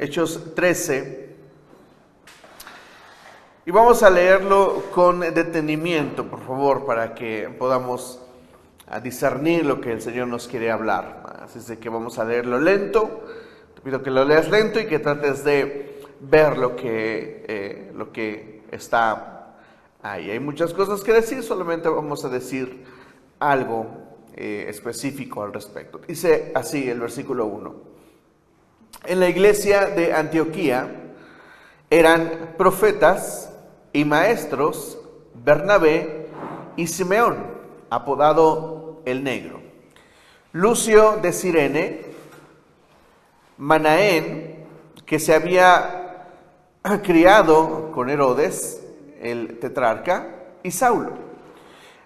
Hechos 13, y vamos a leerlo con detenimiento, por favor, para que podamos discernir lo que el Señor nos quiere hablar. Así es de que vamos a leerlo lento. Te pido que lo leas lento y que trates de ver lo que está ahí. Hay muchas cosas que decir, solamente vamos a decir algo específico al respecto. Dice así el versículo 1. En la iglesia de Antioquía eran profetas y maestros Bernabé y Simeón, apodado el Negro, Lucio de Cirene, Manaén, que se había criado con Herodes, el tetrarca, y Saulo.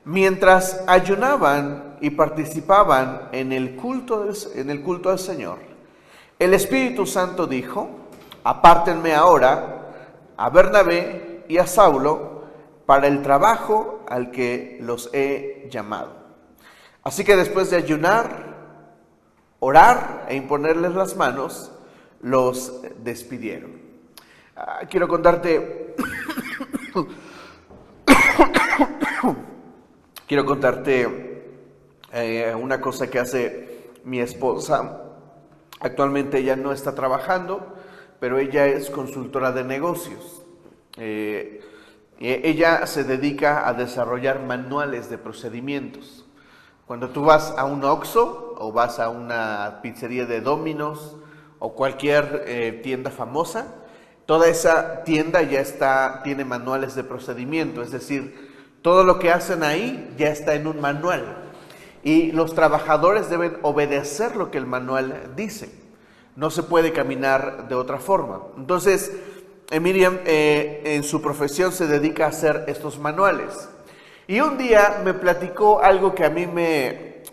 Mientras ayunaban y participaban en el culto del Señor, el Espíritu Santo dijo: apártenme ahora a Bernabé y a Saulo para el trabajo al que los he llamado. Así que después de ayunar, orar e imponerles las manos, los despidieron. Quiero contarte una cosa que hace mi esposa. Actualmente ella no está trabajando, pero ella es consultora de negocios. Ella se dedica a desarrollar manuales de procedimientos. Cuando tú vas a un Oxxo o vas a una pizzería de Domino's o cualquier tienda famosa, toda esa tienda tiene manuales de procedimiento, es decir, todo lo que hacen ahí ya está en un manual. Y los trabajadores deben obedecer lo que el manual dice. No se puede caminar de otra forma. Entonces, Miriam en su profesión se dedica a hacer estos manuales. Y un día me platicó algo que a mí me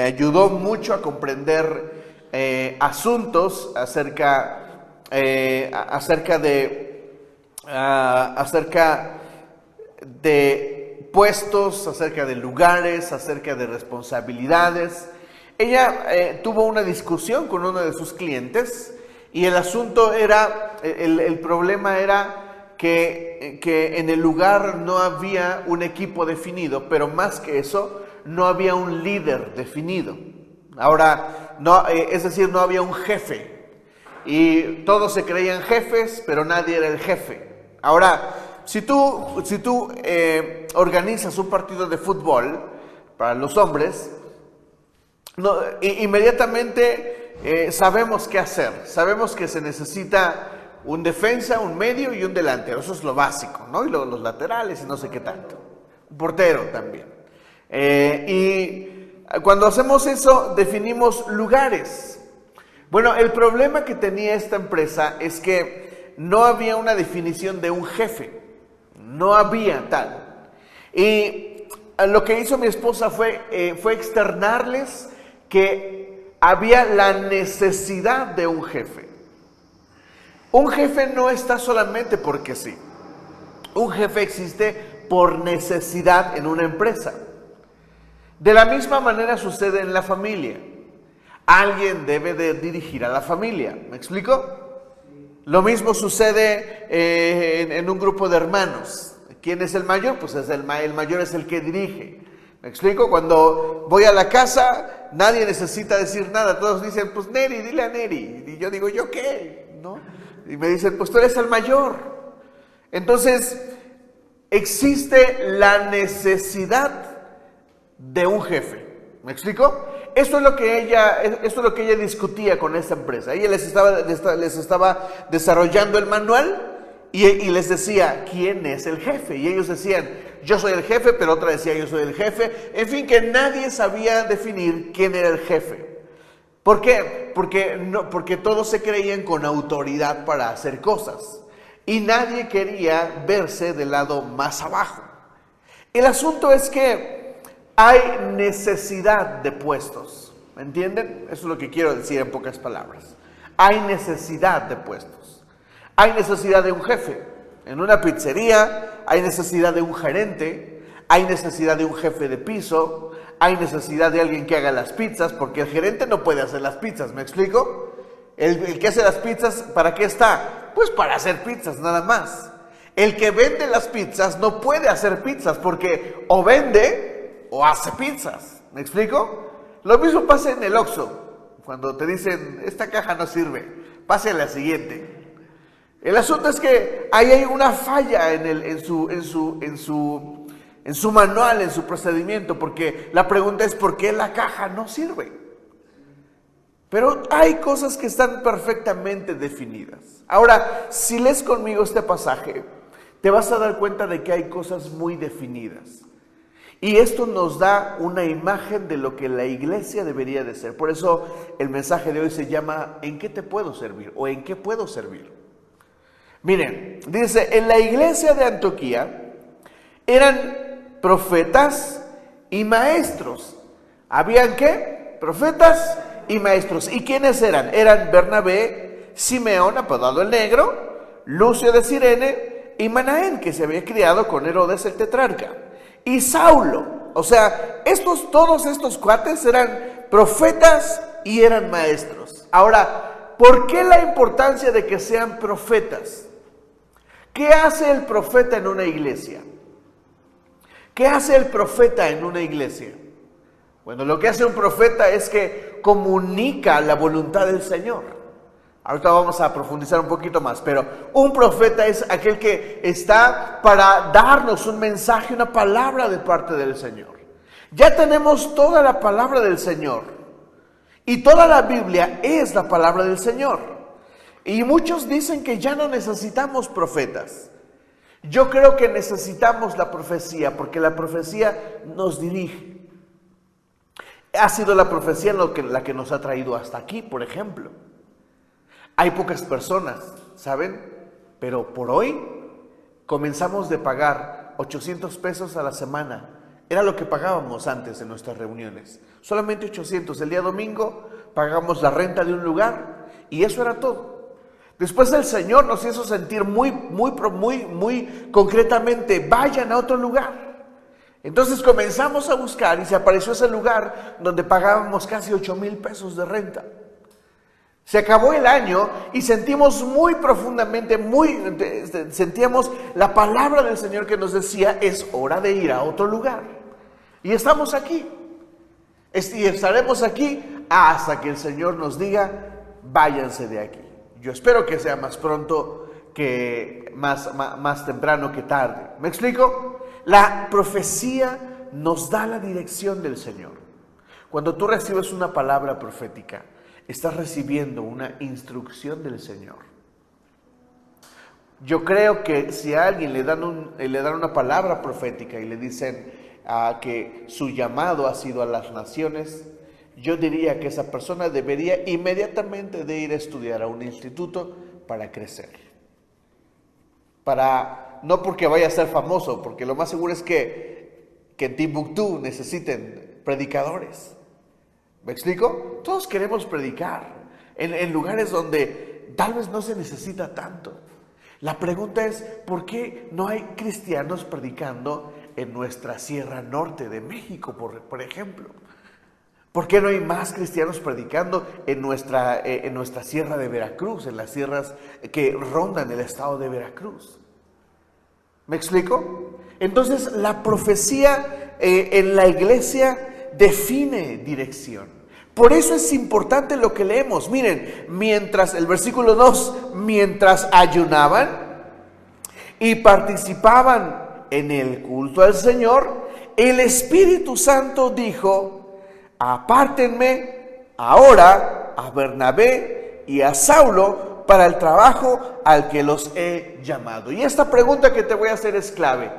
ayudó mucho a comprender asuntos acerca de puestos, acerca de lugares, acerca de responsabilidades. Ella tuvo una discusión con uno de sus clientes y el asunto era, el problema era que en el lugar no había un equipo definido, pero más que eso, no había un líder definido. Ahora, es decir, no había un jefe y todos se creían jefes, pero nadie era el jefe. Ahora, si tú organizas un partido de fútbol para los hombres, inmediatamente sabemos qué hacer. Sabemos que se necesita un defensa, un medio y un delantero. Eso es lo básico, ¿no? Y los laterales y no sé qué tanto. Un portero también. Y cuando hacemos eso, definimos lugares. Bueno, el problema que tenía esta empresa es que no había una definición de un jefe. No había tal. Y lo que hizo mi esposa fue externarles que había la necesidad de un jefe. Un jefe no está solamente porque sí. Un jefe existe por necesidad en una empresa. De la misma manera sucede en la familia. Alguien debe de dirigir a la familia. ¿Me explico? Lo mismo sucede en un grupo de hermanos. ¿Quién es el mayor? Pues el mayor es el que dirige. ¿Me explico? Cuando voy a la casa, nadie necesita decir nada. Todos dicen, pues Neri, dile a Neri. Y yo digo, ¿yo qué? ¿No? Y me dicen, pues tú eres el mayor. Entonces, existe la necesidad de un jefe. ¿Me explico? Esto es lo que ella discutía con esta empresa. Ella les estaba desarrollando el manual y les decía, ¿quién es el jefe? Y ellos decían, yo soy el jefe, pero otra decía, yo soy el jefe. En fin, que nadie sabía definir quién era el jefe. ¿Por qué? Porque todos se creían con autoridad para hacer cosas. y nadie quería verse del lado más abajo. El asunto es que hay necesidad de puestos, ¿me entienden? Eso es lo que quiero decir en pocas palabras. Hay necesidad de puestos. Hay necesidad de un jefe. En una pizzería hay necesidad de un gerente, hay necesidad de un jefe de piso, hay necesidad de alguien que haga las pizzas, porque el gerente no puede hacer las pizzas, ¿me explico? El que hace las pizzas, ¿para qué está? Pues para hacer pizzas, nada más. El que vende las pizzas no puede hacer pizzas, porque o vende o hace pizzas, ¿me explico? Lo mismo pasa en el Oxxo, cuando te dicen, esta caja no sirve, pase a la siguiente. El asunto es que ahí hay una falla en su manual, en su procedimiento, porque la pregunta es ¿por qué la caja no sirve? Pero hay cosas que están perfectamente definidas. Ahora, si lees conmigo este pasaje, te vas a dar cuenta de que hay cosas muy definidas. Y esto nos da una imagen de lo que la iglesia debería de ser. Por eso el mensaje de hoy se llama ¿en qué te puedo servir? O ¿en qué puedo servir? Miren, dice, en la iglesia de Antioquía eran profetas y maestros. ¿Habían qué? Profetas y maestros. ¿Y quiénes eran? Eran Bernabé, Simeón, apodado el Negro, Lucio de Cirene y Manaén, que se había criado con Herodes el tetrarca. Y Saulo. O sea, todos estos cuates eran profetas y eran maestros. Ahora, ¿por qué la importancia de que sean profetas? ¿Qué hace el profeta en una iglesia? ¿Qué hace el profeta en una iglesia? Bueno, lo que hace un profeta es que comunica la voluntad del Señor. Ahorita vamos a profundizar un poquito más, pero un profeta es aquel que está para darnos un mensaje, una palabra de parte del Señor. Ya tenemos toda la palabra del Señor y toda la Biblia es la palabra del Señor. Y muchos dicen que ya no necesitamos profetas. Yo creo que necesitamos la profecía, porque la profecía nos dirige. Ha sido la profecía la que nos ha traído hasta aquí, por ejemplo. Hay pocas personas, ¿saben? Pero por hoy comenzamos de pagar 800 pesos a la semana. Era lo que pagábamos antes en nuestras reuniones. Solamente 800. El día domingo pagamos la renta de un lugar y eso era todo. Después el Señor nos hizo sentir muy concretamente, vayan a otro lugar. Entonces comenzamos a buscar y se apareció ese lugar donde pagábamos casi 8,000 pesos de renta. Se acabó el año y sentimos muy profundamente, sentíamos la palabra del Señor que nos decía, es hora de ir a otro lugar. Y estamos aquí. Y estaremos aquí hasta que el Señor nos diga, váyanse de aquí. Yo espero que sea más pronto que más temprano que tarde. ¿Me explico? La profecía nos da la dirección del Señor. Cuando tú recibes una palabra profética, estás recibiendo una instrucción del Señor. Yo creo que si a alguien le dan una palabra profética y le dicen que su llamado ha sido a las naciones, yo diría que esa persona debería inmediatamente de ir a estudiar a un instituto para crecer. No porque vaya a ser famoso, porque lo más seguro es que en Timbuktu necesiten predicadores. ¿Me explico? Todos queremos predicar en lugares donde tal vez no se necesita tanto. La pregunta es, ¿por qué no hay cristianos predicando en nuestra Sierra Norte de México, por ejemplo? ¿Por qué no hay más cristianos predicando en nuestra Sierra de Veracruz, en las sierras que rondan el estado de Veracruz? ¿Me explico? Entonces, la profecía en la iglesia define dirección. Por eso es importante lo que leemos. Miren, el versículo 2, mientras ayunaban y participaban en el culto al Señor, el Espíritu Santo dijo, apártenme ahora a Bernabé y a Saulo para el trabajo al que los he llamado. Y esta pregunta que te voy a hacer es clave.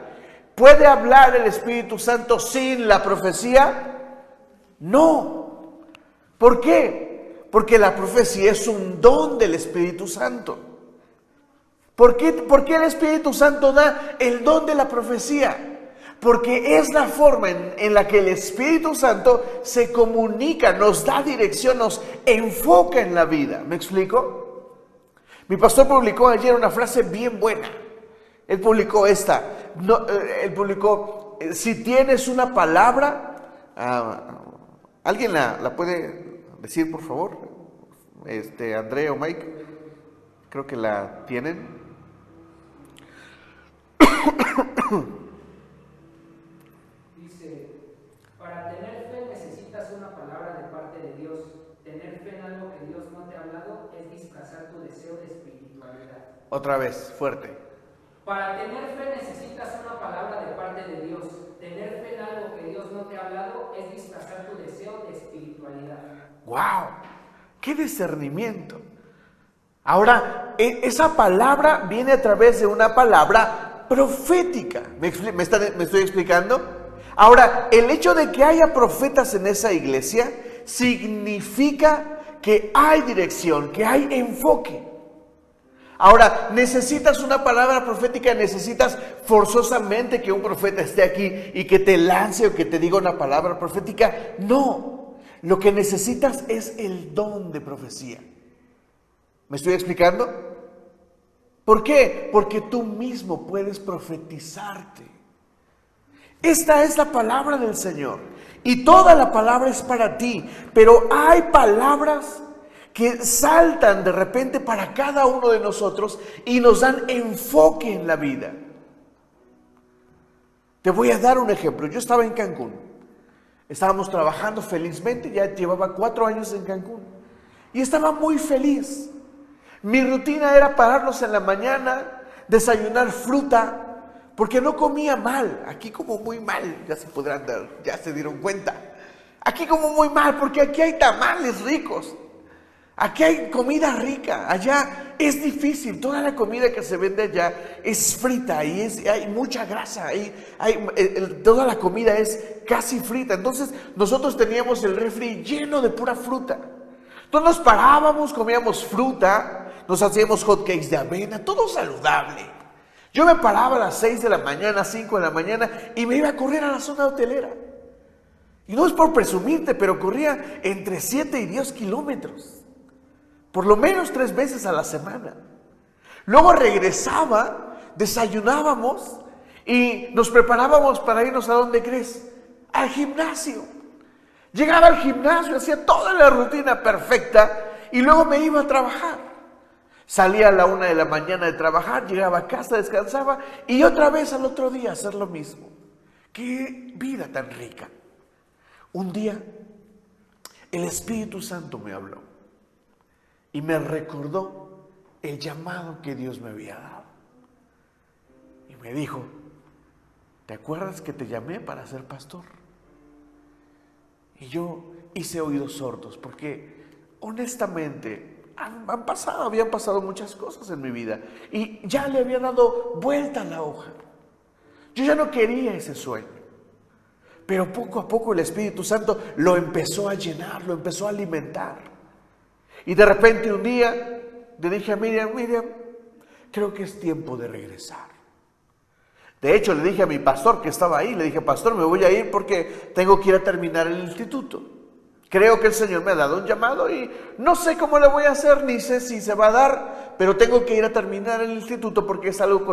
¿Puede hablar el Espíritu Santo sin la profecía? No. ¿Por qué? Porque la profecía es un don del Espíritu Santo. ¿Por qué el Espíritu Santo da el don de la profecía? Porque es la forma en la que el Espíritu Santo se comunica, nos da dirección, nos enfoca en la vida. ¿Me explico? Mi pastor publicó ayer una frase bien buena. Él publicó esta. Él publicó, si tienes una palabra, ¿alguien la puede decir, por favor? André o Mike, creo que la tienen. Para tener fe necesitas una palabra de parte de Dios. Tener fe en algo que Dios no te ha hablado es disfrazar tu deseo de espiritualidad. Otra vez, fuerte. Para tener fe necesitas una palabra de parte de Dios. Tener fe en algo que Dios no te ha hablado es disfrazar tu deseo de espiritualidad. ¡Wow! ¡Qué discernimiento! Ahora, esa palabra viene a través de una palabra profética. ¿Me estoy explicando? Ahora, el hecho de que haya profetas en esa iglesia significa que hay dirección, que hay enfoque. Ahora, necesitas una palabra profética, necesitas forzosamente que un profeta esté aquí y que te lance o que te diga una palabra profética. No, lo que necesitas es el don de profecía. ¿Me estoy explicando? ¿Por qué? Porque tú mismo puedes profetizarte. Esta es la palabra del Señor y toda la palabra es para ti, pero hay palabras que saltan de repente para cada uno de nosotros y nos dan enfoque en la vida. Te voy a dar un ejemplo. Yo estaba en Cancún, estábamos trabajando felizmente, ya llevaba 4 años en Cancún y estaba muy feliz. Mi rutina era pararnos en la mañana, desayunar fruta, porque no comía mal. Aquí como muy mal, ya se dieron cuenta. Aquí como muy mal, porque aquí hay tamales ricos. Aquí hay comida rica. Allá es difícil. Toda la comida que se vende allá es frita y hay mucha grasa. Toda la comida es casi frita. Entonces nosotros teníamos el refri lleno de pura fruta. Entonces nos parábamos, comíamos fruta, nos hacíamos hot cakes de avena, todo saludable. Yo me paraba a las 6 de la mañana, 5 de la mañana y me iba a correr a la zona hotelera. Y no es por presumirte, pero corría entre 7 y 10 kilómetros. Por lo menos 3 veces a la semana. Luego regresaba, desayunábamos y nos preparábamos para irnos ¿a dónde crees? Al gimnasio. Llegaba al gimnasio, hacía toda la rutina perfecta y luego me iba a trabajar. Salía a la 1 de la mañana de trabajar, llegaba a casa, descansaba y otra vez al otro día hacer lo mismo. ¡Qué vida tan rica! Un día el Espíritu Santo me habló y me recordó el llamado que Dios me había dado. Y me dijo, ¿te acuerdas que te llamé para ser pastor? Y yo hice oídos sordos porque honestamente habían pasado muchas cosas en mi vida y ya le había dado vuelta a la hoja. Yo ya no quería ese sueño, pero poco a poco el Espíritu Santo lo empezó a llenar, lo empezó a alimentar. Y de repente un día le dije a Miriam, creo que es tiempo de regresar. De hecho le dije a mi pastor que estaba ahí, le dije, pastor, me voy a ir porque tengo que ir a terminar el instituto. Creo que el Señor me ha dado un llamado y no sé cómo le voy a hacer, ni sé si se va a dar, pero tengo que ir a terminar el instituto porque es algo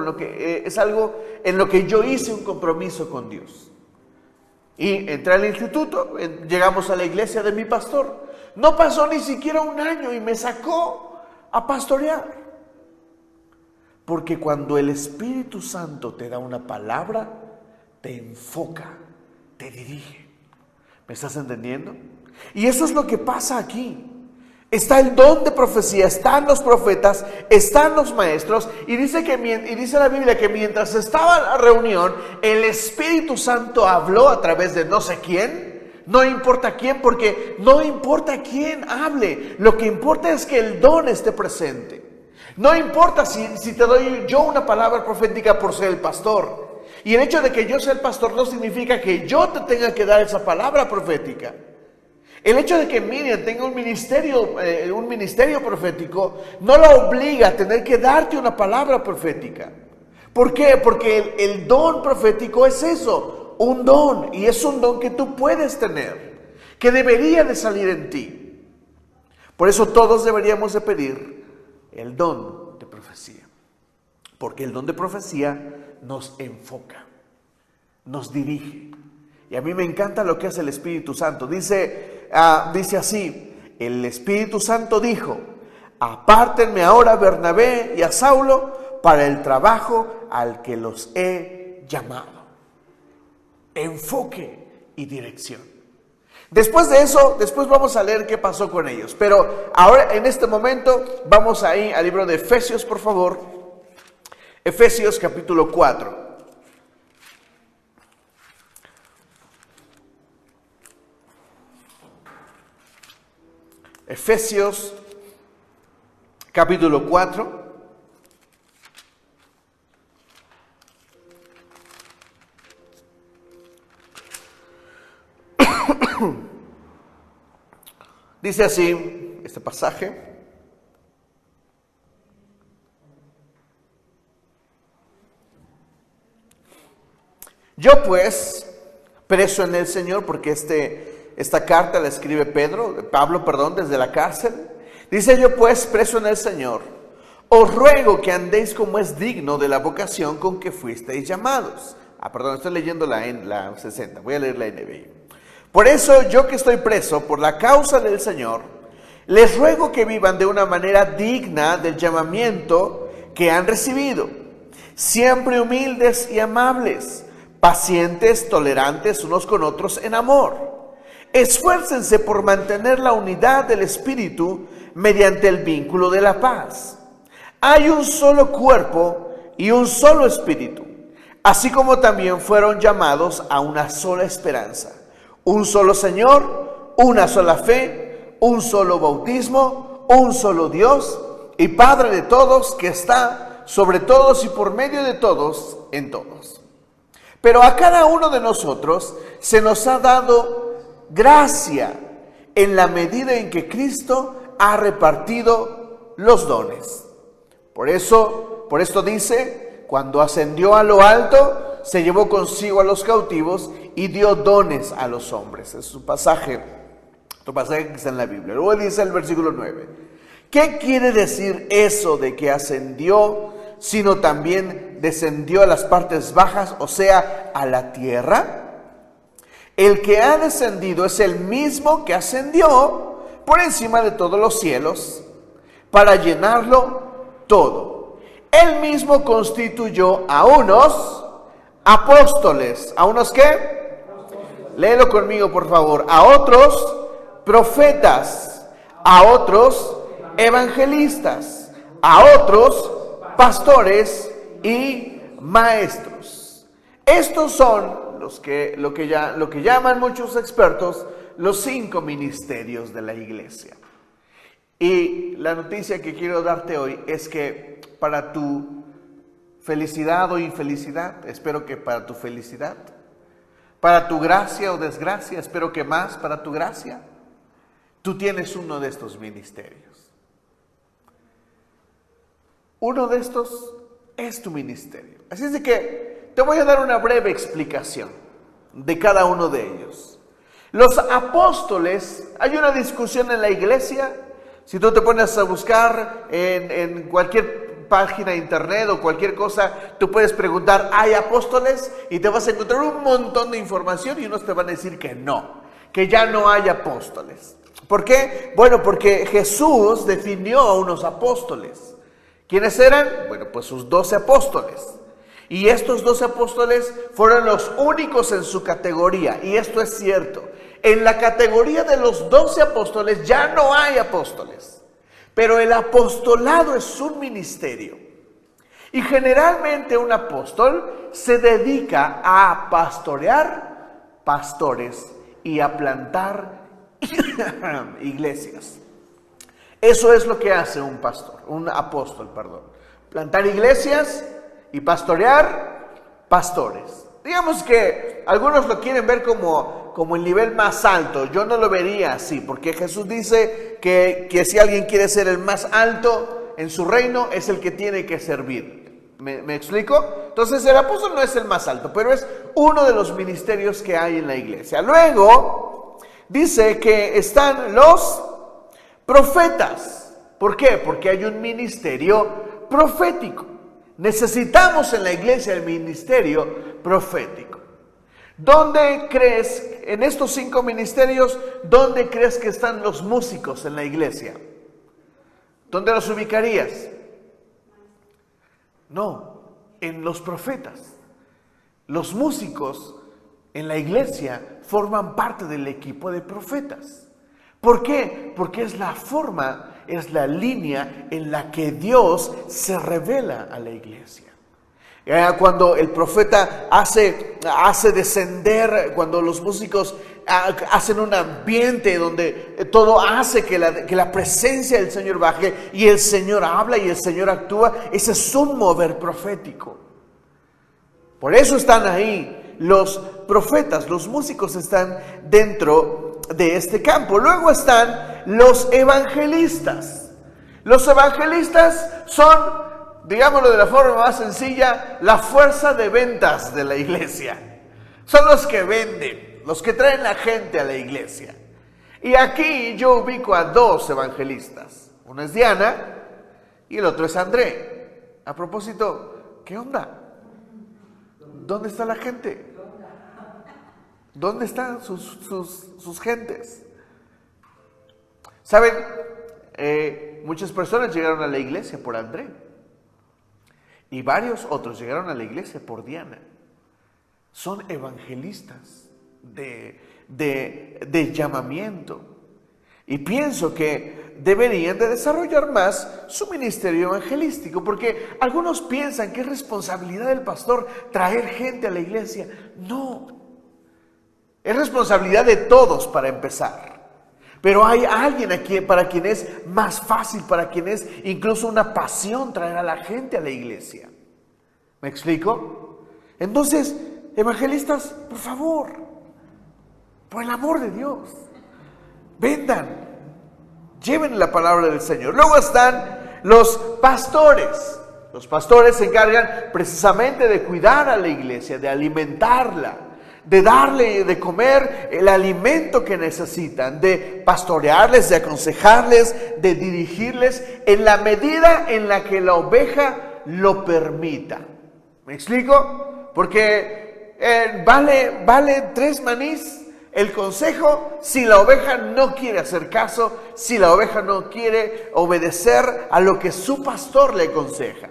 en lo que yo hice un compromiso con Dios. Y entré al instituto, llegamos a la iglesia de mi pastor. No pasó ni siquiera un año y me sacó a pastorear. Porque cuando el Espíritu Santo te da una palabra, te enfoca, te dirige. ¿Me estás entendiendo? Y eso es lo que pasa aquí. Está el don de profecía, están los profetas, están los maestros, y dice la Biblia que mientras estaba la reunión, el Espíritu Santo habló a través de no sé quién, no importa quién, porque no importa quién hable, lo que importa es que el don esté presente. No importa si te doy yo una palabra profética por ser el pastor, y el hecho de que yo sea el pastor no significa que yo te tenga que dar esa palabra profética. El hecho de que Miriam tenga un ministerio profético no la obliga a tener que darte una palabra profética. ¿Por qué? Porque el don profético es eso, un don, y es un don que tú puedes tener, que debería de salir en ti. Por eso todos deberíamos de pedir el don de profecía, porque el don de profecía nos enfoca, nos dirige. Y a mí me encanta lo que hace el Espíritu Santo. Dice así, el Espíritu Santo dijo: apártenme ahora a Bernabé y a Saulo para el trabajo al que los he llamado. Enfoque y dirección. Después de eso, después vamos a leer qué pasó con ellos. Pero ahora, en este momento, vamos ahí al libro de Efesios, por favor. Efesios capítulo 4. Efesios capítulo 4. Dice así este pasaje: yo pues, preso en el Señor, porque esta carta la escribe Pablo, desde la cárcel. Dice: yo pues, preso en el Señor, os ruego que andéis como es digno de la vocación con que fuisteis llamados. Estoy leyendo la 60, voy a leer la NBI. Por eso, yo que estoy preso por la causa del Señor, les ruego que vivan de una manera digna del llamamiento que han recibido, siempre humildes y amables, pacientes, tolerantes unos con otros en amor. Esfuércense por mantener la unidad del Espíritu mediante el vínculo de la paz. Hay un solo cuerpo y un solo Espíritu, así como también fueron llamados a una sola esperanza, un solo Señor, una sola fe, un solo bautismo, un solo Dios y Padre de todos, que está sobre todos y por medio de todos en todos. Pero a cada uno de nosotros se nos ha dado gracia en la medida en que Cristo ha repartido los dones. Por esto dice: cuando ascendió a lo alto, se llevó consigo a los cautivos y dio dones a los hombres. Es un pasaje, otro pasaje que está en la Biblia. Luego dice el versículo 9: ¿qué quiere decir eso de que ascendió, sino también descendió a las partes bajas, o sea, a la tierra? El que ha descendido es el mismo que ascendió por encima de todos los cielos para llenarlo todo. Él mismo constituyó a unos apóstoles. ¿A unos qué? Léelo conmigo, por favor. A otros profetas, a otros evangelistas, a otros pastores y maestros. Estos son lo que llaman muchos expertos los 5 ministerios de la iglesia. Y la noticia que quiero darte hoy es que para tu felicidad o infelicidad, espero que para tu felicidad, para tu gracia o desgracia, espero que más para tu gracia, tú tienes uno de estos ministerios. Uno de estos es tu ministerio. Así es de que te voy a dar una breve explicación de cada uno de ellos. Los apóstoles, hay una discusión en la iglesia. Si tú te pones a buscar en cualquier página de internet o cualquier cosa, tú puedes preguntar: ¿hay apóstoles? Y te vas a encontrar un montón de información y unos te van a decir que no, que ya no hay apóstoles. ¿Por qué? Bueno, porque Jesús definió a unos apóstoles. ¿Quiénes eran? Bueno, pues sus 12 apóstoles. Y estos 12 apóstoles fueron los únicos en su categoría. Y esto es cierto. En la categoría de los 12 apóstoles ya no hay apóstoles. Pero el apostolado es un ministerio. Y generalmente un apóstol se dedica a pastorear pastores y a plantar iglesias. Eso es lo que hace un apóstol. Plantar iglesias y pastorear pastores. Digamos que algunos lo quieren ver como como el nivel más alto. Yo no lo vería así, porque Jesús dice que si alguien quiere ser el más alto en su reino, es el que tiene que servir. ¿Me explico? Entonces el apóstol no es el más alto, pero es uno de los ministerios que hay en la iglesia. Luego dice que están los profetas. ¿Por qué? Porque hay un ministerio profético. Necesitamos en la iglesia el ministerio profético. ¿Dónde crees, en estos 5 ministerios, dónde crees que están los músicos en la iglesia? ¿Dónde los ubicarías? No, en los profetas. Los músicos en la iglesia forman parte del equipo de profetas. ¿Por qué? Porque es la forma, es la línea en la que Dios se revela a la iglesia. Cuando el profeta hace descender, cuando los músicos hacen un ambiente donde todo hace que la presencia del Señor baje y el Señor habla y el Señor actúa, ese es un mover profético. Por eso están ahí los profetas, los músicos están dentro de este campo. Luego están los evangelistas. Los evangelistas son, digámoslo de la forma más sencilla, la fuerza de ventas de la iglesia. Son los que venden, los que traen la gente a la iglesia. Y aquí yo ubico a 2 evangelistas. Uno es Diana y el otro es André. A propósito, ¿qué onda? ¿Dónde está la gente? ¿Dónde están sus gentes? ¿Saben? Muchas personas llegaron a la iglesia por André. Y varios otros llegaron a la iglesia por Diana. Son evangelistas de llamamiento. Y pienso que deberían de desarrollar más su ministerio evangelístico, porque algunos piensan que es responsabilidad del pastor traer gente a la iglesia. No, es responsabilidad de todos para empezar. Pero hay alguien aquí para quien es más fácil, para quien es incluso una pasión traer a la gente a la iglesia. ¿Me explico? Entonces, evangelistas, por favor, por el amor de Dios, vendan, lleven la palabra del Señor. Luego están los pastores. Los pastores se encargan precisamente de cuidar a la iglesia, de alimentarla, de darle de comer el alimento que necesitan, de pastorearles, de aconsejarles, de dirigirles en la medida en la que la oveja lo permita. ¿Me explico? Porque vale 3 manís el consejo si la oveja no quiere hacer caso, si la oveja no quiere obedecer a lo que su pastor le aconseja.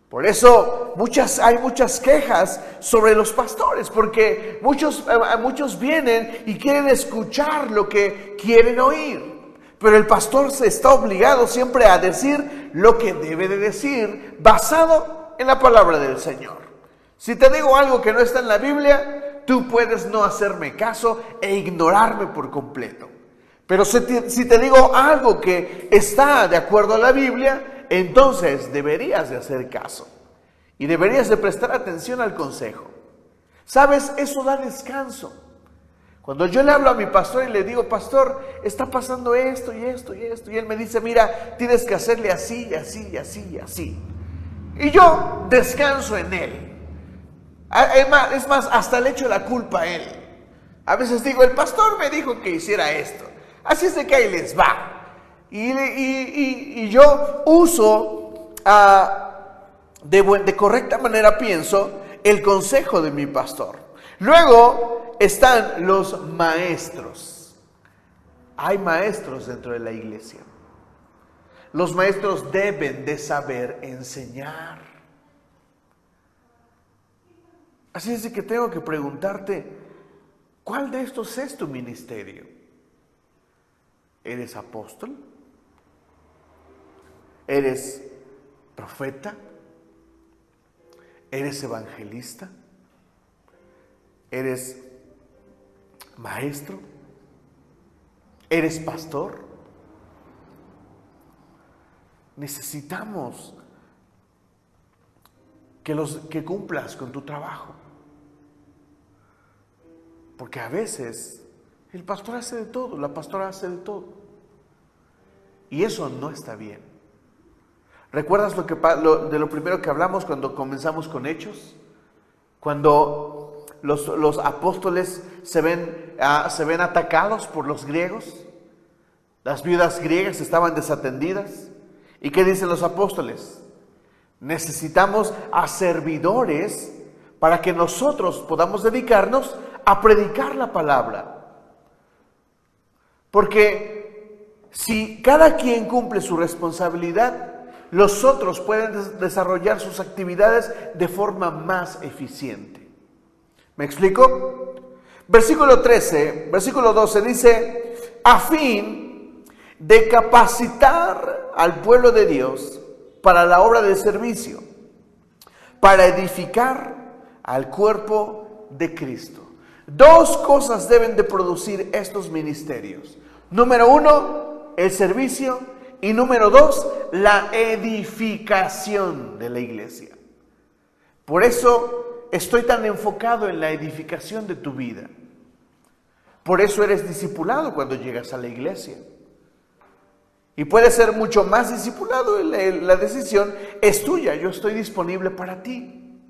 Por eso hay muchas quejas sobre los pastores, porque muchos vienen y quieren escuchar lo que quieren oír. Pero el pastor se está obligado siempre a decir lo que debe de decir, basado en la palabra del Señor. Si te digo algo que no está en la Biblia, tú puedes no hacerme caso e ignorarme por completo. Pero si te digo algo que está de acuerdo a la Biblia, entonces deberías de hacer caso y deberías de prestar atención al consejo. ¿Sabes? Eso da descanso. Cuando yo le hablo a mi pastor y le digo, pastor, está pasando esto y esto y esto, y él me dice, mira, tienes que hacerle así y así y así y así. Y yo descanso en él. Es más, hasta le echo la culpa a él. A veces digo, el pastor me dijo que hiciera esto, así es de que ahí les va. Y yo uso de correcta manera, pienso, el consejo de mi pastor. Luego están los maestros. Hay maestros dentro de la iglesia. Los maestros deben de saber enseñar. Así es de que tengo que preguntarte, ¿cuál de estos es tu ministerio? ¿Eres apóstol? ¿Eres profeta? ¿Eres evangelista? ¿Eres maestro? ¿Eres pastor? Necesitamos que cumplas con tu trabajo. Porque a veces el pastor hace de todo, la pastora hace de todo. Y eso no está bien. ¿Recuerdas de lo primero que hablamos cuando comenzamos con Hechos? Cuando los apóstoles se ven atacados por los griegos. Las viudas griegas estaban desatendidas. ¿Y qué dicen los apóstoles? Necesitamos a servidores para que nosotros podamos dedicarnos a predicar la palabra. Porque si cada quien cumple su responsabilidad, los otros pueden desarrollar sus actividades de forma más eficiente. ¿Me explico? Versículo 12 dice: a fin de capacitar al pueblo de Dios para la obra del servicio, para edificar al cuerpo de Cristo. Dos cosas deben de producir estos ministerios. Número 1, el servicio. Y número 2, la edificación de la iglesia. Por eso estoy tan enfocado en la edificación de tu vida. Por eso eres discipulado cuando llegas a la iglesia. Y puedes ser mucho más discipulado. La decisión es tuya. Yo estoy disponible para ti.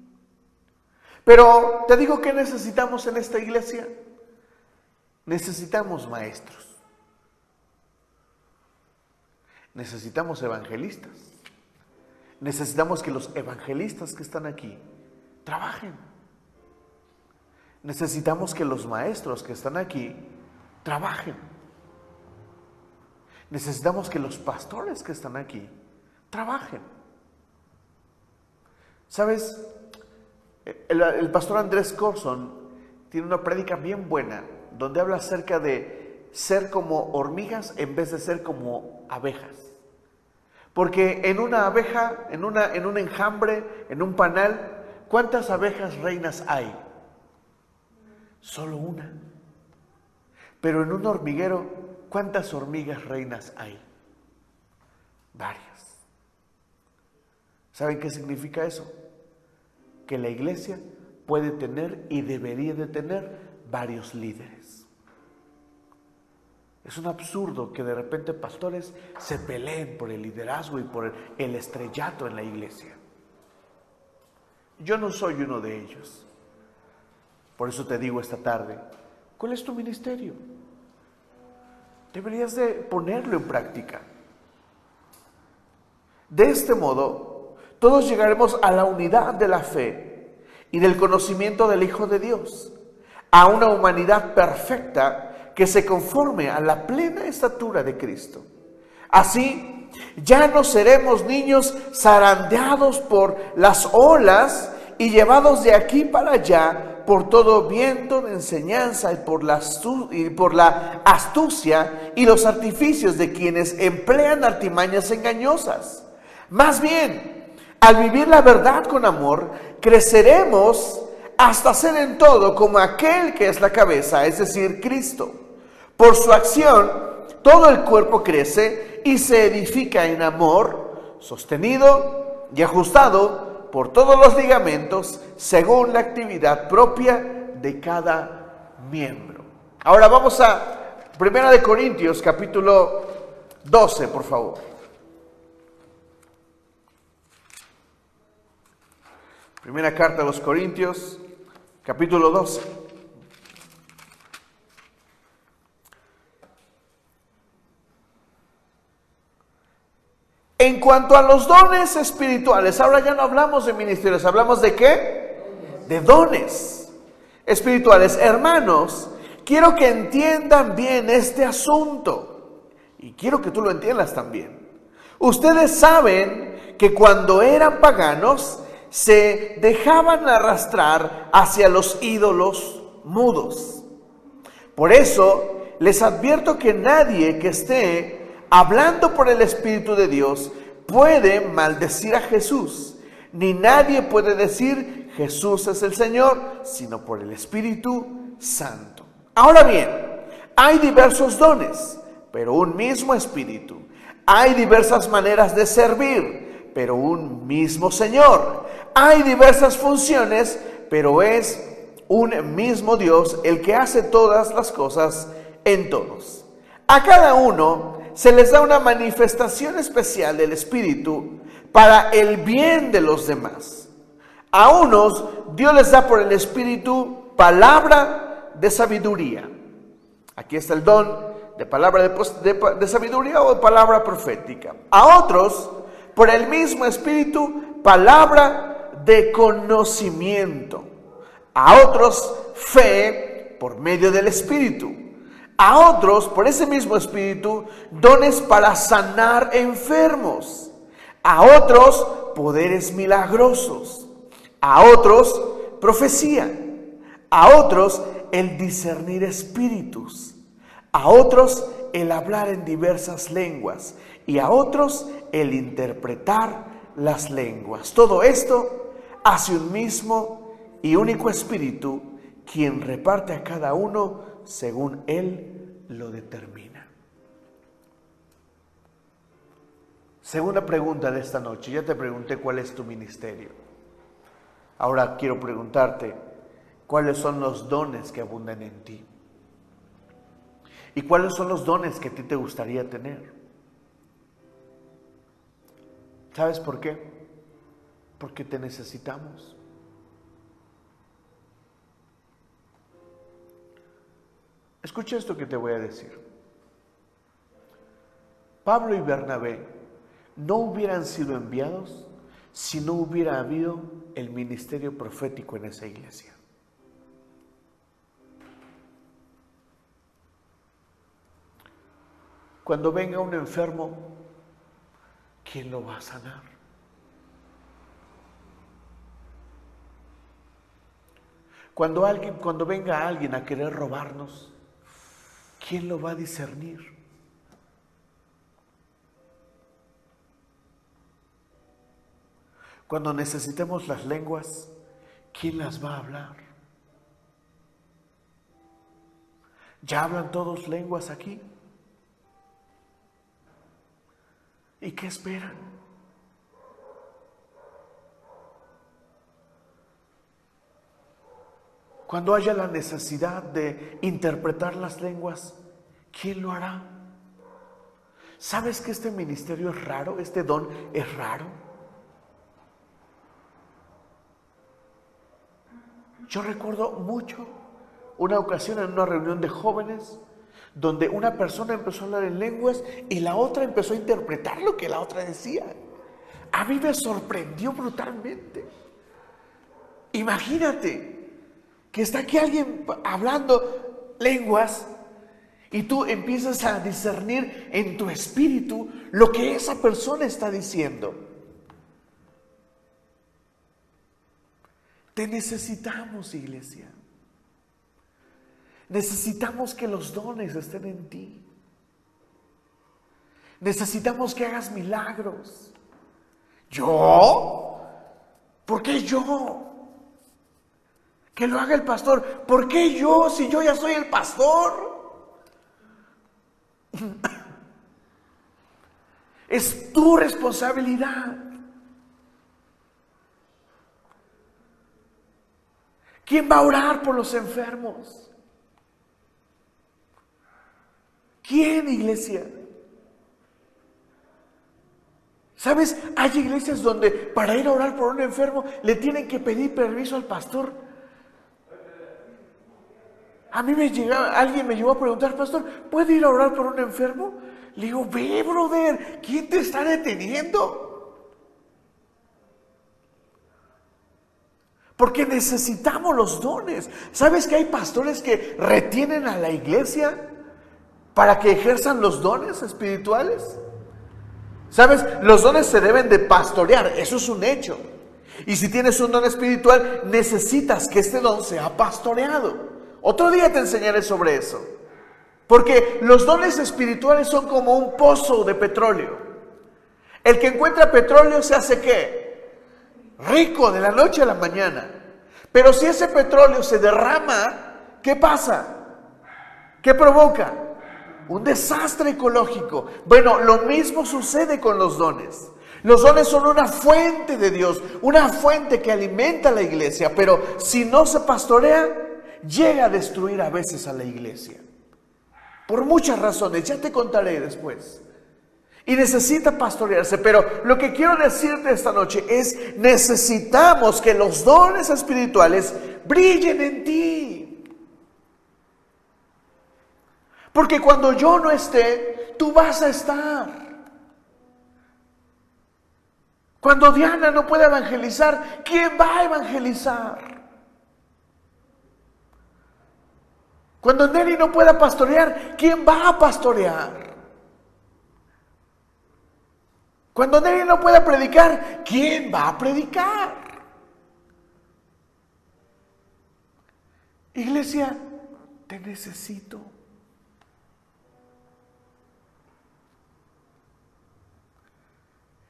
Pero te digo, ¿qué necesitamos en esta iglesia? Necesitamos maestros. Necesitamos evangelistas. Necesitamos que los evangelistas que están aquí trabajen. Necesitamos que los maestros que están aquí trabajen. Necesitamos que los pastores que están aquí trabajen. ¿Sabes? El pastor Andrés Corson tiene una prédica bien buena donde habla acerca de ser como hormigas en vez de ser como abejas. Porque en una abeja, en un enjambre, en un panal, ¿cuántas abejas reinas hay? Solo una. Pero en un hormiguero, ¿cuántas hormigas reinas hay? Varias. ¿Saben qué significa eso? Que la iglesia puede tener y debería de tener varios líderes. Es un absurdo que de repente pastores se peleen por el liderazgo y por el estrellato en la iglesia. Yo no soy uno de ellos. Por eso te digo esta tarde, ¿cuál es tu ministerio? Deberías de ponerlo en práctica. De este modo, todos llegaremos a la unidad de la fe y del conocimiento del Hijo de Dios, a una humanidad perfecta que se conforme a la plena estatura de Cristo. Así, ya no seremos niños zarandeados por las olas y llevados de aquí para allá por todo viento de enseñanza y por la astucia y los artificios de quienes emplean artimañas engañosas. Más bien, al vivir la verdad con amor, creceremos hasta ser en todo como aquel que es la cabeza, es decir, Cristo. Por su acción, todo el cuerpo crece y se edifica en amor, sostenido y ajustado por todos los ligamentos, según la actividad propia de cada miembro. Ahora vamos a 1 Corintios, capítulo 12, por favor. Primera carta a los Corintios, capítulo 12. En cuanto a los dones espirituales, ahora ya no hablamos de ministerios, hablamos de ¿qué? De dones espirituales. Hermanos, quiero que entiendan bien este asunto y quiero que tú lo entiendas también. Ustedes saben que cuando eran paganos se dejaban arrastrar hacia los ídolos mudos. Por eso les advierto que nadie que esté hablando por el Espíritu de Dios puede maldecir a Jesús, ni nadie puede decir Jesús es el Señor, sino por el Espíritu Santo. Ahora bien, hay diversos dones, pero un mismo Espíritu. Hay diversas maneras de servir, pero un mismo Señor. Hay diversas funciones, pero es un mismo Dios, el que hace todas las cosas en todos. A cada uno se les da una manifestación especial del Espíritu para el bien de los demás. A unos Dios les da por el Espíritu palabra de sabiduría. Aquí está el don de palabra de sabiduría o de palabra profética. A otros, por el mismo Espíritu, palabra de conocimiento. A otros, fe por medio del Espíritu. A otros, por ese mismo Espíritu, dones para sanar enfermos. A otros, poderes milagrosos. A otros, profecía. A otros, el discernir espíritus. A otros, el hablar en diversas lenguas. Y a otros, el interpretar las lenguas. Todo esto hace un mismo y único Espíritu, quien reparte a cada uno según Él lo determina. Segunda pregunta de esta noche. Ya te pregunté cuál es tu ministerio. Ahora quiero preguntarte, ¿cuáles son los dones que abundan en ti? ¿Y cuáles son los dones que a ti te gustaría tener? ¿Sabes por qué? Porque te necesitamos. Escucha esto que te voy a decir. Pablo y Bernabé no hubieran sido enviados si no hubiera habido el ministerio profético en esa iglesia. Cuando venga un enfermo, ¿quién lo va a sanar? Cuando venga alguien a querer robarnos, ¿quién lo va a discernir? Cuando necesitemos las lenguas, ¿quién las va a hablar? ¿Ya hablan todos lenguas aquí? ¿Y qué esperan? Cuando haya la necesidad de interpretar las lenguas, ¿quién lo hará? ¿Sabes que este ministerio es raro? ¿Este don es raro? Yo recuerdo mucho una ocasión en una reunión de jóvenes donde una persona empezó a hablar en lenguas y la otra empezó a interpretar lo que la otra decía. A mí me sorprendió brutalmente. Imagínate que está aquí alguien hablando lenguas y tú empiezas a discernir en tu espíritu lo que esa persona está diciendo. Te necesitamos, iglesia. Necesitamos que los dones estén en ti. Necesitamos que hagas milagros. ¿Yo? ¿Por qué yo? Que lo haga el pastor. ¿Por qué yo si yo ya soy el pastor? Es tu responsabilidad. ¿Quién va a orar por los enfermos? ¿Quién, iglesia? ¿Sabes? Hay iglesias donde para ir a orar por un enfermo le tienen que pedir permiso al pastor. A mí alguien me llegó a preguntar, pastor, ¿puedo ir a orar por un enfermo? Le digo, ve, brother, ¿quién te está deteniendo? Porque necesitamos los dones. ¿Sabes que hay pastores que retienen a la iglesia para que ejerzan los dones espirituales? ¿Sabes? Los dones se deben de pastorear, eso es un hecho. Y si tienes un don espiritual, necesitas que este don sea pastoreado. Otro día te enseñaré sobre eso. Porque los dones espirituales son como un pozo de petróleo. El que encuentra petróleo se hace ¿qué? Rico de la noche a la mañana. Pero si ese petróleo se derrama, ¿qué pasa? ¿Qué provoca? Un desastre ecológico. Bueno, lo mismo sucede con los dones. Los dones son una fuente de Dios, una fuente que alimenta a la iglesia, pero si no se pastorea, llega a destruir a veces a la iglesia. Por muchas razones, ya te contaré después. Y necesita pastorearse, pero lo que quiero decirte esta noche es: necesitamos que los dones espirituales brillen en ti. Porque cuando yo no esté, tú vas a estar. Cuando Diana no puede evangelizar, ¿quién va a evangelizar? Cuando Nelly no pueda pastorear, ¿quién va a pastorear? Cuando Nelly no pueda predicar, ¿quién va a predicar? Iglesia, te necesito.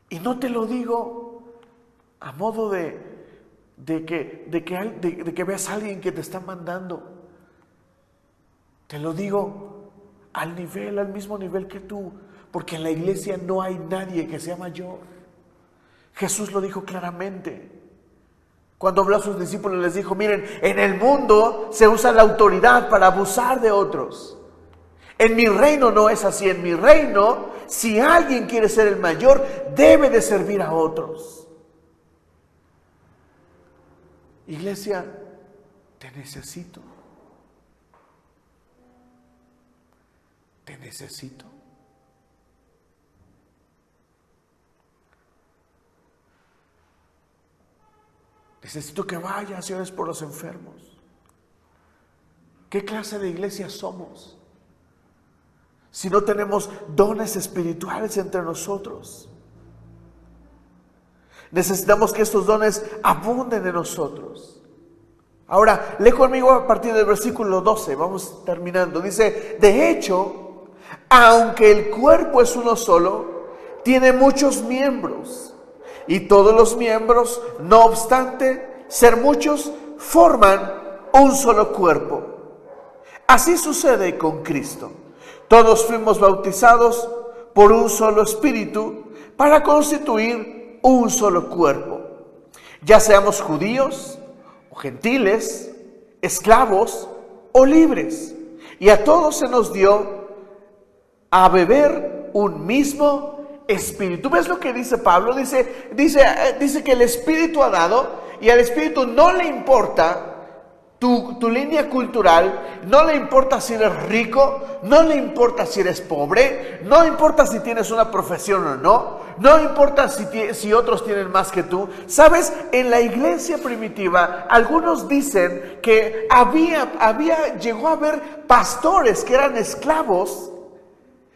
Y no te lo digo a modo de que veas a alguien que te está mandando. Te lo digo al mismo nivel que tú, porque en la iglesia no hay nadie que sea mayor. Jesús lo dijo claramente. Cuando habló a sus discípulos les dijo: miren, en el mundo se usa la autoridad para abusar de otros. En mi reino no es así. En mi reino, si alguien quiere ser el mayor, debe de servir a otros. Iglesia, te necesito. Te necesito. Necesito que vayas y ores por los enfermos. ¿Qué clase de iglesia somos si no tenemos dones espirituales entre nosotros? Necesitamos que estos dones abunden en nosotros. Ahora, lee conmigo a partir del versículo 12, vamos terminando. Dice: de hecho, aunque el cuerpo es uno solo, tiene muchos miembros, y todos los miembros, no obstante ser muchos, forman un solo cuerpo. Así sucede con Cristo. Todos fuimos bautizados por un solo espíritu para constituir un solo cuerpo. Ya seamos judíos o gentiles, esclavos o libres, y a todos se nos dio a beber un mismo espíritu. ¿Ves lo que dice Pablo? Dice que el espíritu ha dado, y al espíritu no le importa tu línea cultural, no le importa si eres rico, no le importa si eres pobre, no importa si tienes una profesión o no, no importa si otros tienen más que tú. Sabes, en la iglesia primitiva, algunos dicen que llegó a haber pastores que eran esclavos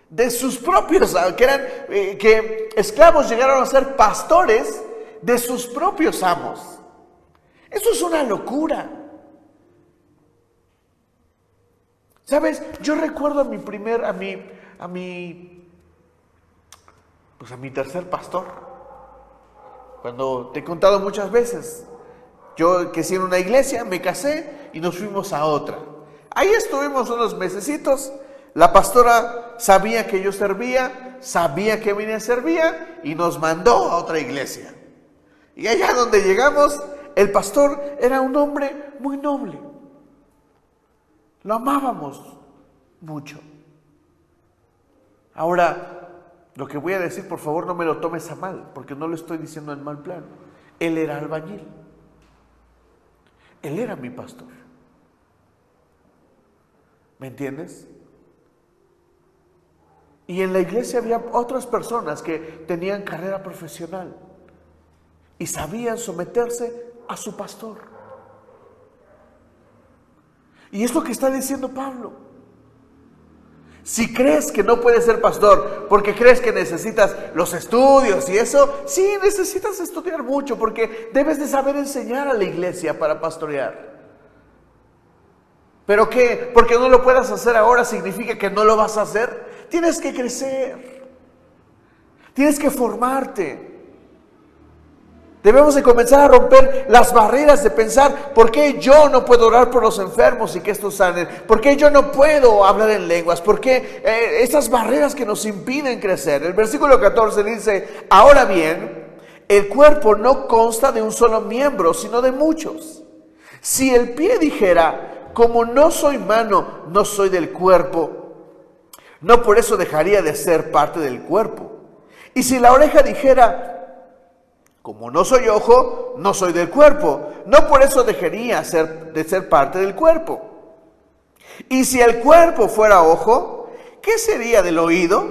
de sus propios, que esclavos llegaron a ser pastores de sus propios amos. Eso es una locura. ¿Sabes? Yo recuerdo a mi tercer pastor. Cuando te he contado muchas veces, yo crecí en una iglesia, me casé y nos fuimos a otra. Ahí estuvimos unos mesecitos. La pastora sabía que yo servía, sabía que Miriam servía y nos mandó a otra iglesia. Y allá donde llegamos, el pastor era un hombre muy noble. Lo amábamos mucho. Ahora, lo que voy a decir, por favor, no me lo tomes a mal, porque no lo estoy diciendo en mal plan. Él era albañil. Él era mi pastor. ¿Me entiendes? Y en la iglesia había otras personas que tenían carrera profesional y sabían someterse a su pastor. Y es lo que está diciendo Pablo. Si crees que no puedes ser pastor porque crees que necesitas los estudios y eso, sí, necesitas estudiar mucho porque debes de saber enseñar a la iglesia para pastorear. ¿Pero qué? Porque no lo puedas hacer ahora significa que no lo vas a hacer. Tienes que crecer. Tienes que formarte. Debemos de comenzar a romper las barreras de pensar, ¿por qué yo no puedo orar por los enfermos y que estos sanen? ¿Por qué yo no puedo hablar en lenguas? ¿Por qué esas barreras que nos impiden crecer? El versículo 14 dice, ahora bien, el cuerpo no consta de un solo miembro, sino de muchos. Si el pie dijera, como no soy mano, no soy del cuerpo, no por eso dejaría de ser parte del cuerpo. Y si la oreja dijera, como no soy ojo, no soy del cuerpo, no por eso dejaría de ser parte del cuerpo. Y si el cuerpo fuera ojo, ¿qué sería del oído?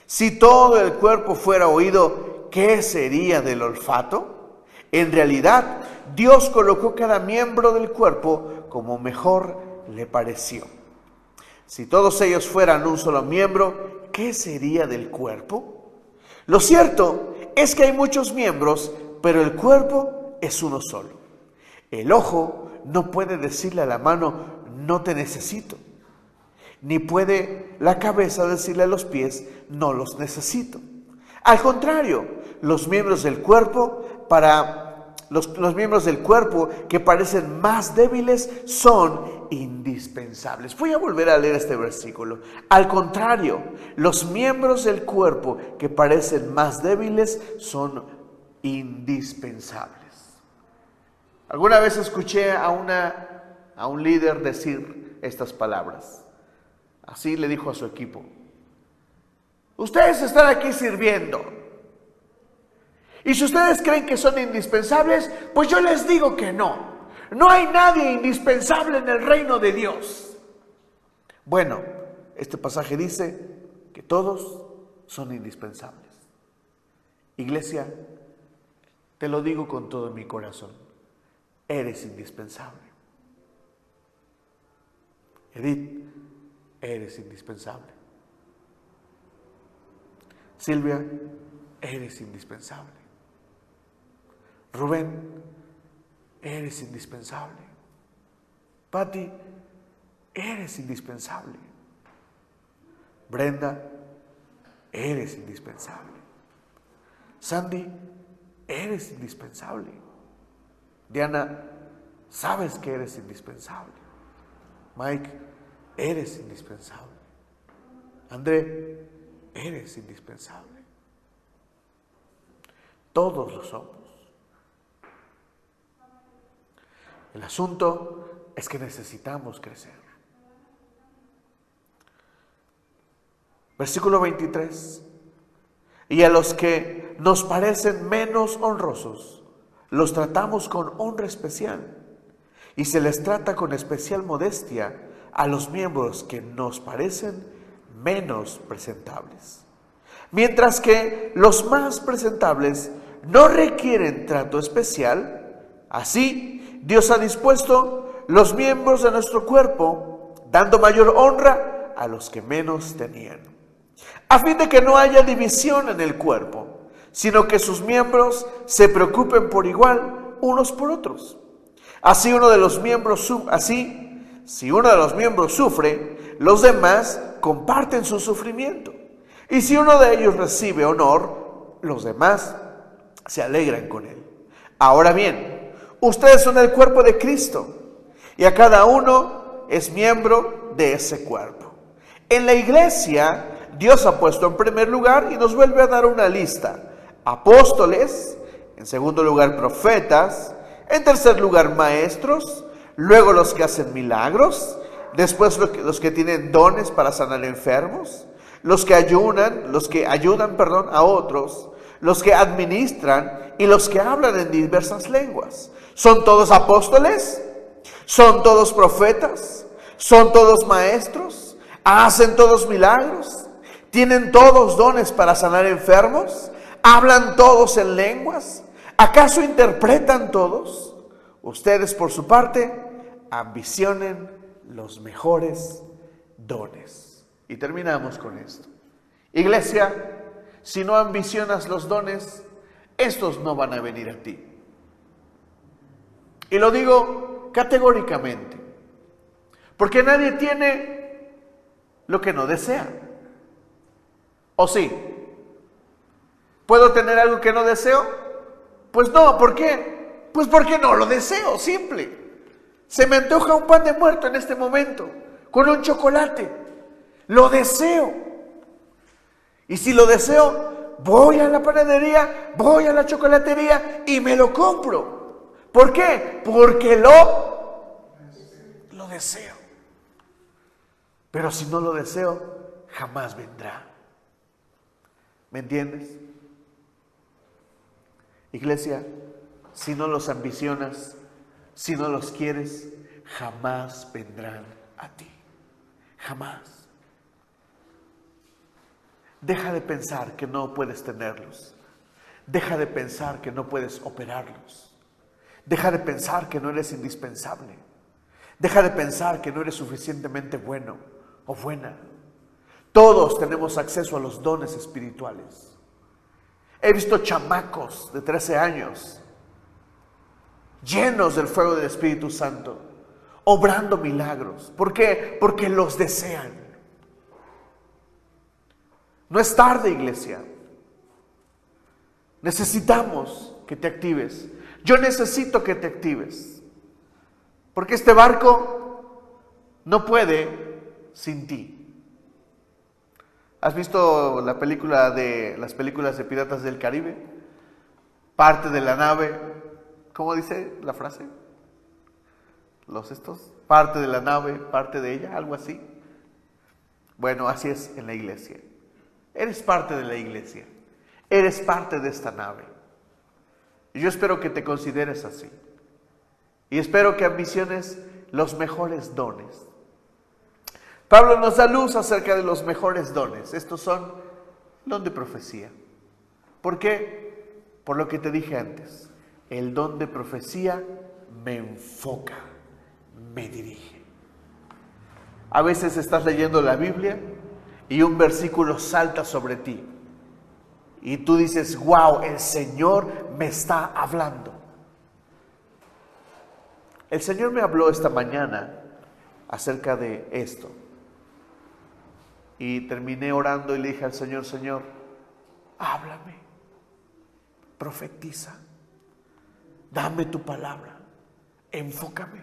Si todo el cuerpo fuera oído, ¿qué sería del olfato? En realidad, Dios colocó cada miembro del cuerpo como mejor le pareció. Si todos ellos fueran un solo miembro, ¿qué sería del cuerpo? Lo cierto es que hay muchos miembros, pero el cuerpo es uno solo. El ojo no puede decirle a la mano, no te necesito. Ni puede la cabeza decirle a los pies, no los necesito. Al contrario, los miembros del cuerpo que parecen más débiles son indispensables. Voy a volver a leer este versículo. Al contrario, los miembros del cuerpo que parecen más débiles son indispensables. Alguna vez escuché a un líder decir estas palabras. Así le dijo a su equipo: ustedes están aquí sirviendo, y si ustedes creen que son indispensables, pues yo les digo que no. No hay nadie indispensable en el reino de Dios. Bueno, este pasaje dice que todos son indispensables. Iglesia, te lo digo con todo mi corazón, eres indispensable. Edith, eres indispensable. Silvia, eres indispensable. Rubén, eres indispensable. Patti, eres indispensable. Brenda, eres indispensable. Sandy, eres indispensable. Diana, sabes que eres indispensable. Mike, eres indispensable. André, eres indispensable. Todos lo somos. El asunto es que necesitamos crecer. Versículo 23. Y a los que nos parecen menos honrosos, los tratamos con honra especial, y se les trata con especial modestia a los miembros que nos parecen menos presentables. Mientras que los más presentables no requieren trato especial, así Dios ha dispuesto los miembros de nuestro cuerpo, dando mayor honra a los que menos tenían, a fin de que no haya división en el cuerpo, sino que sus miembros se preocupen por igual unos por otros. Si uno de los miembros sufre, los demás comparten su sufrimiento. Y si uno de ellos recibe honor, los demás se alegran con él. Ahora bien, ustedes son el cuerpo de Cristo, y a cada uno es miembro de ese cuerpo. En la iglesia, Dios ha puesto en primer lugar y nos vuelve a dar una lista: apóstoles, en segundo lugar profetas, en tercer lugar maestros, luego los que hacen milagros, después los que tienen dones para sanar enfermos, los que ayudan a otros, los que administran y los que hablan en diversas lenguas. ¿Son todos apóstoles? ¿Son todos profetas? ¿Son todos maestros? ¿Hacen todos milagros? ¿Tienen todos dones para sanar enfermos? ¿Hablan todos en lenguas? ¿Acaso interpretan todos? Ustedes, por su parte, ambicionen los mejores dones. Y terminamos con esto. Iglesia, si no ambicionas los dones, estos no van a venir a ti. Y lo digo categóricamente, porque nadie tiene lo que no desea. ¿O sí? ¿Puedo tener algo que no deseo? Pues no, ¿por qué? Pues porque no lo deseo, simple. Se me antoja un pan de muerto en este momento, con un chocolate. Lo deseo. Y si lo deseo, voy a la panadería, voy a la chocolatería y me lo compro. ¿Por qué? Porque lo deseo. Pero si no lo deseo, jamás vendrá. ¿Me entiendes? Iglesia, si no los ambicionas, si no los quieres, jamás vendrán a ti. Jamás. Deja de pensar que no puedes tenerlos. Deja de pensar que no puedes operarlos. Deja de pensar que no eres indispensable. Deja de pensar que no eres suficientemente bueno o buena. Todos tenemos acceso a los dones espirituales. He visto chamacos de 13 años llenos del fuego del Espíritu Santo, obrando milagros. ¿Por qué? Porque los desean. No es tarde, iglesia. Necesitamos que te actives. Yo necesito que te actives. Porque este barco no puede sin ti. ¿Has visto las películas de Piratas del Caribe? Parte de la nave, ¿cómo dice la frase? Parte de la nave, parte de ella, algo así. Bueno, así es en la iglesia. Eres parte de la iglesia. Eres parte de esta nave. Y yo espero que te consideres así. Y espero que ambiciones los mejores dones. Pablo nos da luz acerca de los mejores dones. Estos son el don de profecía. ¿Por qué? Por lo que te dije antes. El don de profecía me enfoca, me dirige. A veces estás leyendo la Biblia y un versículo salta sobre ti. Y tú dices, wow, el Señor me está hablando. El Señor me habló esta mañana acerca de esto. Y terminé orando y le dije al Señor, Señor, háblame, profetiza, dame tu palabra, enfócame,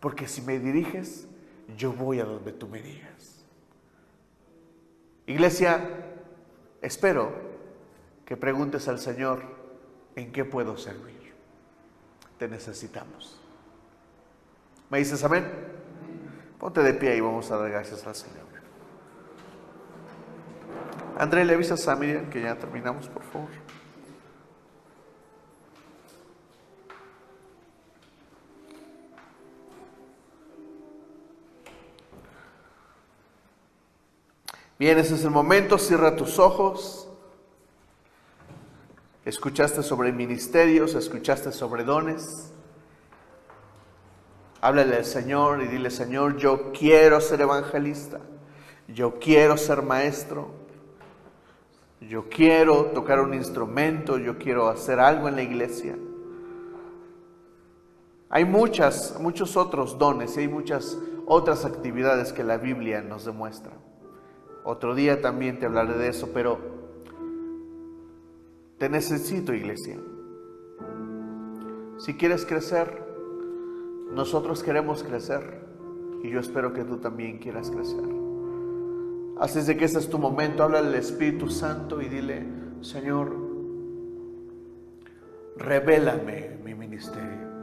porque si me diriges, yo voy a donde tú me digas. Iglesia, espero que preguntes al Señor, ¿en qué puedo servir? Te necesitamos. ¿Me dices amén? Ponte de pie y vamos a dar gracias al Señor. André, ¿le avisas a Miriam que ya terminamos, por favor? Bien, ese es el momento. Cierra tus ojos. Escuchaste sobre ministerios, escuchaste sobre dones. Háblale al Señor y dile, Señor, yo quiero ser evangelista. Yo quiero ser maestro. Yo quiero tocar un instrumento, yo quiero hacer algo en la iglesia. Hay muchos otros dones y hay muchas otras actividades que la Biblia nos demuestra. Otro día también te hablaré de eso, pero te necesito, iglesia. Si quieres crecer, nosotros queremos crecer y yo espero que tú también quieras crecer. Así es de que ese es tu momento. Háblale al Espíritu Santo y dile, Señor, revélame mi ministerio.